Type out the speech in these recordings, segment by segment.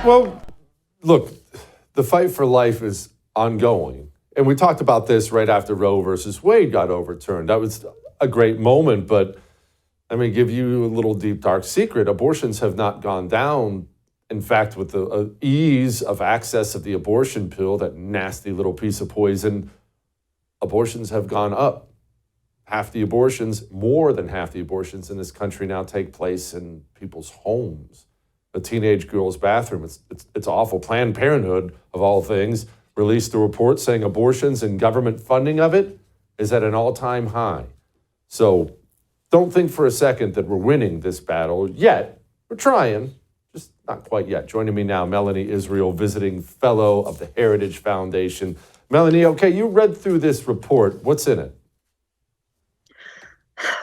Well, look, the fight for life is ongoing. And we talked about this right after Roe versus Wade got overturned. That was a great moment, but I'm going to give you a little deep, dark secret. Abortions have not gone down. In fact, with the ease of access of the abortion pill, that nasty little piece of poison, abortions have gone up. More than half the abortions in this country now take place in people's homes. A teenage girl's bathroom. It's awful. Planned Parenthood, of all things, released a report saying abortions and government funding of it is at an all-time high. So don't think for a second that we're winning this battle yet. We're trying, just not quite yet. Joining me now, Melanie Israel, visiting fellow of the Heritage Foundation. Melanie, okay, you read through this report. What's in it?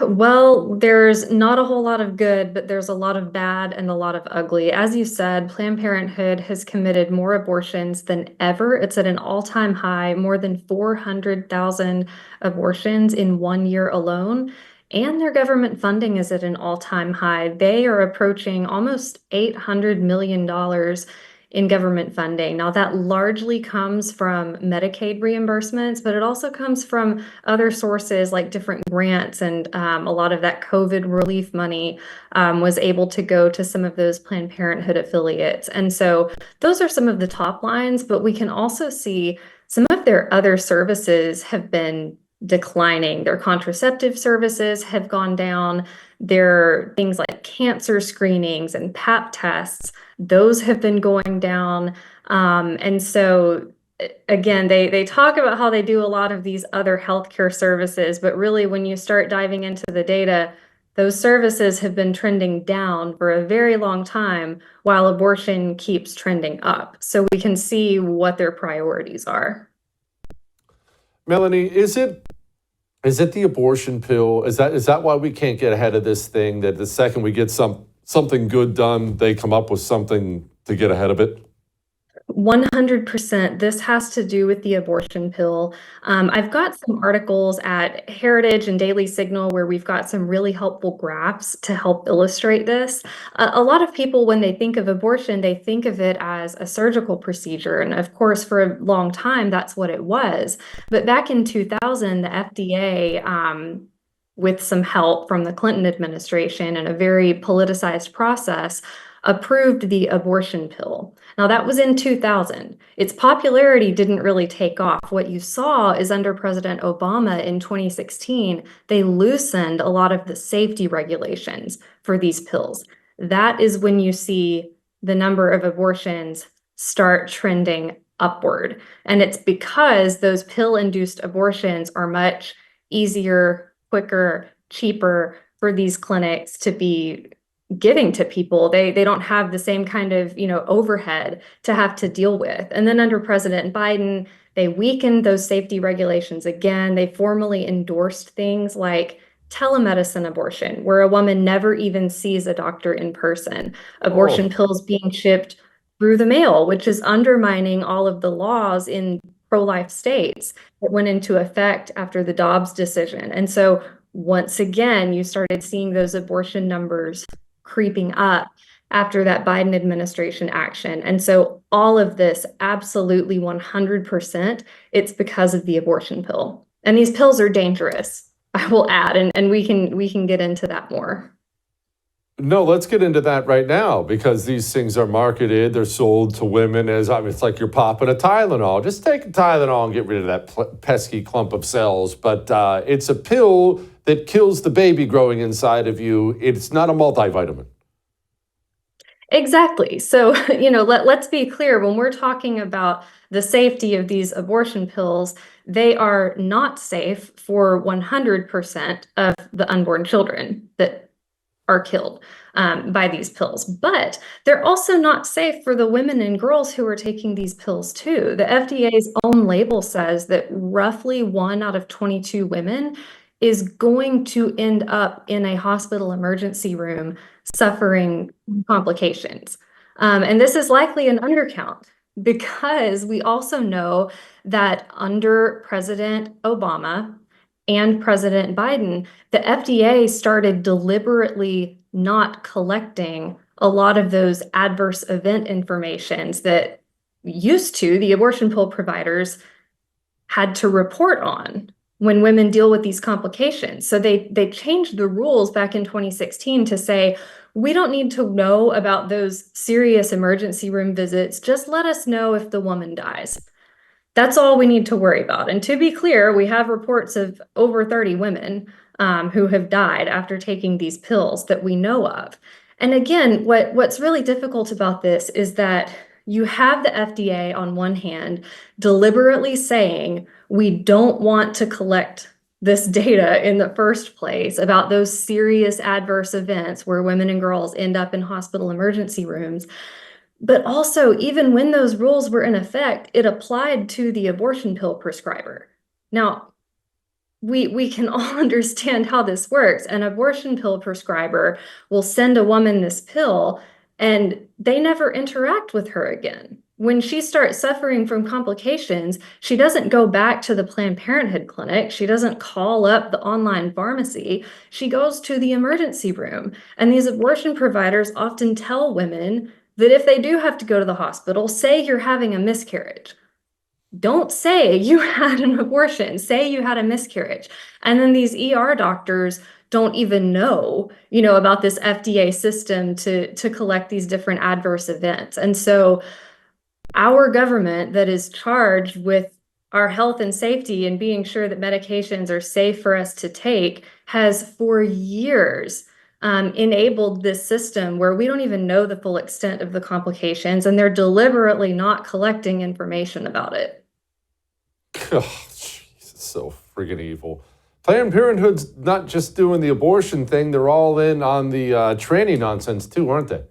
Well, there's not a whole lot of good, but there's a lot of bad and a lot of ugly. As you said, Planned Parenthood has committed more abortions than ever. It's at an all-time high, more than 400,000 abortions in 1 year alone. And their government funding is at an all-time high. They are approaching almost $800 million in government funding. Now, that largely comes from Medicaid reimbursements, but it also comes from other sources like different grants, and a lot of that COVID relief money was able to go to some of those Planned Parenthood affiliates. And so those are some of the top lines, but we can also see some of their other services have been declining. Their contraceptive services have gone down. Their things like cancer screenings and pap tests, those have been going down. And so again, they talk about how they do a lot of these other healthcare services, but really when you start diving into the data, those services have been trending down for a very long time while abortion keeps trending up. So we can see what their priorities are. Melanie, is it the abortion pill? Is that why we can't get ahead of this thing? That the second we get something good done, they come up with something to get ahead of it? 100%. This has to do with the abortion pill. I've got some articles at Heritage and Daily Signal where we've got some really helpful graphs to help illustrate this. A lot of people, when they think of abortion, they think of it as a surgical procedure. And of course, for a long time, that's what it was. But back in 2000, the FDA, with some help from the Clinton administration and a very politicized process, approved the abortion pill. Now, that was in 2000. Its popularity didn't really take off. What you saw is under President Obama in 2016, they loosened a lot of the safety regulations for these pills. That is when you see the number of abortions start trending upward. And it's because those pill-induced abortions are much easier, quicker, cheaper for these clinics to be getting to people. They don't have the same kind of, overhead to have to deal with. And then under President Biden, they weakened those safety regulations again. They formally endorsed things like telemedicine abortion, where a woman never even sees a doctor in person. Abortion pills being shipped through the mail, which is undermining all of the laws in pro-life states that went into effect after the Dobbs decision. And so once again, you started seeing those abortion numbers creeping up after that Biden administration action. And so all of this, absolutely 100%, it's because of the abortion pill. And these pills are dangerous, I will add, and we can get into that more. No, let's get into that right now, because these things are marketed, they're sold to women as, it's like you're popping a Tylenol. Just take a Tylenol and get rid of that pesky clump of cells. But it's a pill that kills the baby growing inside of you. It's not a multivitamin. Exactly. So, let's be clear, when we're talking about the safety of these abortion pills, they are not safe for 100% of the unborn children that are killed by these pills. But they're also not safe for the women and girls who are taking these pills too. The FDA's own label says that roughly 1 out of 22 women is going to end up in a hospital emergency room suffering complications. And this is likely an undercount, because we also know that under President Obama and President Biden, the FDA started deliberately not collecting a lot of those adverse event informations that the abortion pill providers had to report on when women deal with these complications. So they changed the rules back in 2016 to say, we don't need to know about those serious emergency room visits. Just let us know if the woman dies. That's all we need to worry about. And to be clear, we have reports of over 30 women who have died after taking these pills that we know of. And again, what's really difficult about this is that you have the FDA on one hand deliberately saying we don't want to collect this data in the first place about those serious adverse events where women and girls end up in hospital emergency rooms. But also, even when those rules were in effect, it applied to the abortion pill prescriber. Now, we can all understand how this works. An abortion pill prescriber will send a woman this pill and they never interact with her again. When she starts suffering from complications, she doesn't go back to the Planned Parenthood clinic. She doesn't call up the online pharmacy. She goes to the emergency room. And these abortion providers often tell women that if they do have to go to the hospital, say you're having a miscarriage. Don't say you had an abortion, say you had a miscarriage. And then these ER doctors don't even know, about this FDA system to collect these different adverse events. And so our government that is charged with our health and safety and being sure that medications are safe for us to take has for years enabled this system where we don't even know the full extent of the complications, and they're deliberately not collecting information about it. Oh, jeez, it's so friggin' evil. Planned Parenthood's not just doing the abortion thing, they're all in on the tranny nonsense too, aren't they?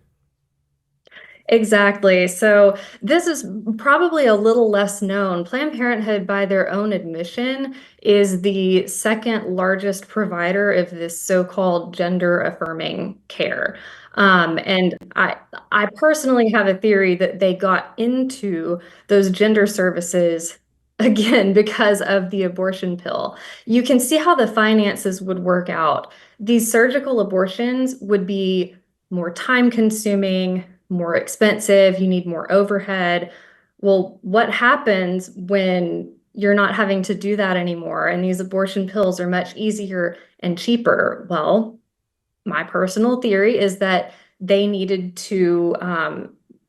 Exactly. So this is probably a little less known. Planned Parenthood, by their own admission, is the second largest provider of this so-called gender affirming care. And I personally have a theory that they got into those gender services again because of the abortion pill. You can see how the finances would work out. These surgical abortions would be more time consuming, more expensive, you need more overhead. Well, what happens when you're not having to do that anymore and these abortion pills are much easier and cheaper? Well, my personal theory is that they needed to,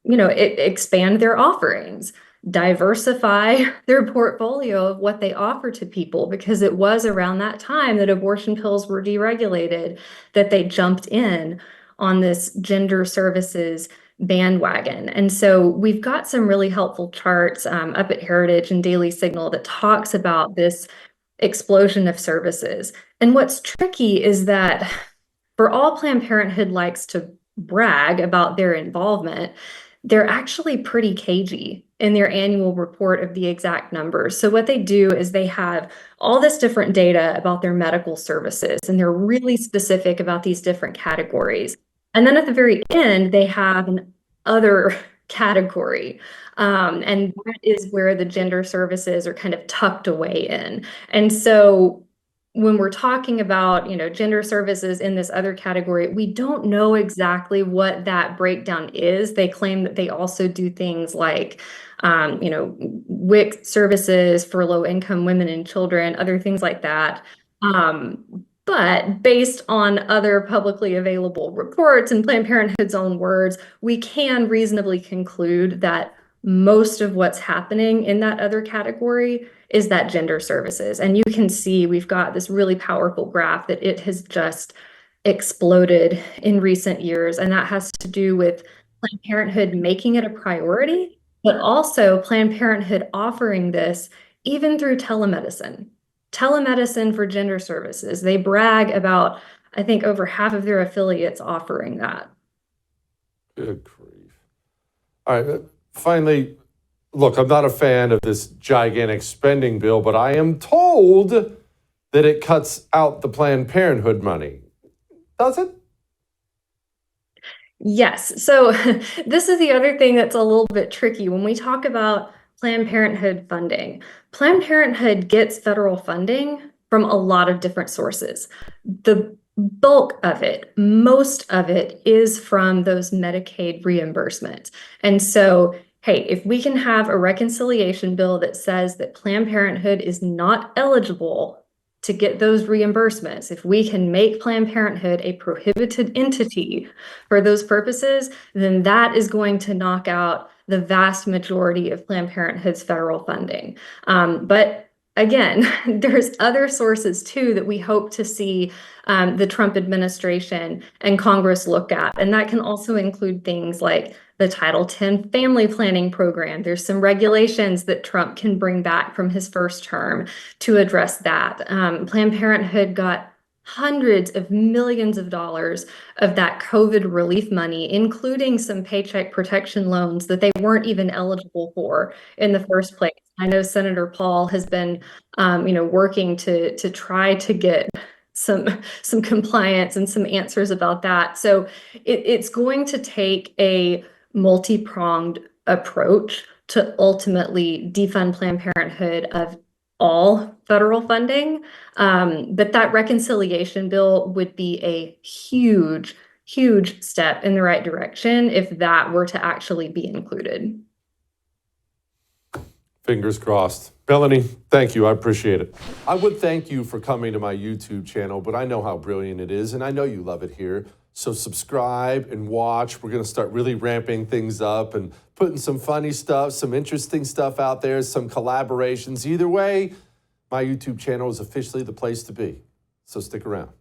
expand their offerings, diversify their portfolio of what they offer to people, because it was around that time that abortion pills were deregulated, that they jumped in on this gender services bandwagon. And so we've got some really helpful charts up at Heritage and Daily Signal that talks about this explosion of services. And what's tricky is that for all Planned Parenthood likes to brag about their involvement, they're actually pretty cagey in their annual report of the exact numbers. So what they do is they have all this different data about their medical services, and they're really specific about these different categories. And then at the very end, they have an other category. And that is where the gender services are kind of tucked away in. And so when we're talking about, gender services in this other category, we don't know exactly what that breakdown is. They claim that they also do things like, WIC services for low-income women and children, other things like that. But based on other publicly available reports and Planned Parenthood's own words, we can reasonably conclude that most of what's happening in that other category is that gender services. And you can see we've got this really powerful graph that it has just exploded in recent years. And that has to do with Planned Parenthood making it a priority, but also Planned Parenthood offering this even through telemedicine. Telemedicine for gender services. They brag about, I think, over half of their affiliates offering that. Good grief. All right, finally, look, I'm not a fan of this gigantic spending bill, but I am told that it cuts out the Planned Parenthood money. Does it? Yes. So this is the other thing that's a little bit tricky when we talk about Planned Parenthood funding. Planned Parenthood gets federal funding from a lot of different sources. The bulk of it, most of it is from those Medicaid reimbursements. And so, hey, if we can have a reconciliation bill that says that Planned Parenthood is not eligible to get those reimbursements, if we can make Planned Parenthood a prohibited entity for those purposes, then that is going to knock out the vast majority of Planned Parenthood's federal funding. But again, there's other sources too that we hope to see the Trump administration and Congress look at. And that can also include things like the Title X family planning program. There's some regulations that Trump can bring back from his first term to address that. Planned Parenthood got hundreds of millions of dollars of that COVID relief money, including some paycheck protection loans that they weren't even eligible for in the first place. I know Senator Paul has been, working to try to get some compliance and some answers about that. So it's going to take a multi-pronged approach to ultimately defund Planned Parenthood of all federal funding. But that reconciliation bill would be a huge, huge step in the right direction if that were to actually be included. Fingers crossed. Melanie, thank you. I appreciate it. I would thank you for coming to my YouTube channel, but I know how brilliant it is, and I know you love it here. So subscribe and watch. We're going to start really ramping things up and putting some funny stuff, some interesting stuff out there, some collaborations. Either way, my YouTube channel is officially the place to be. So stick around.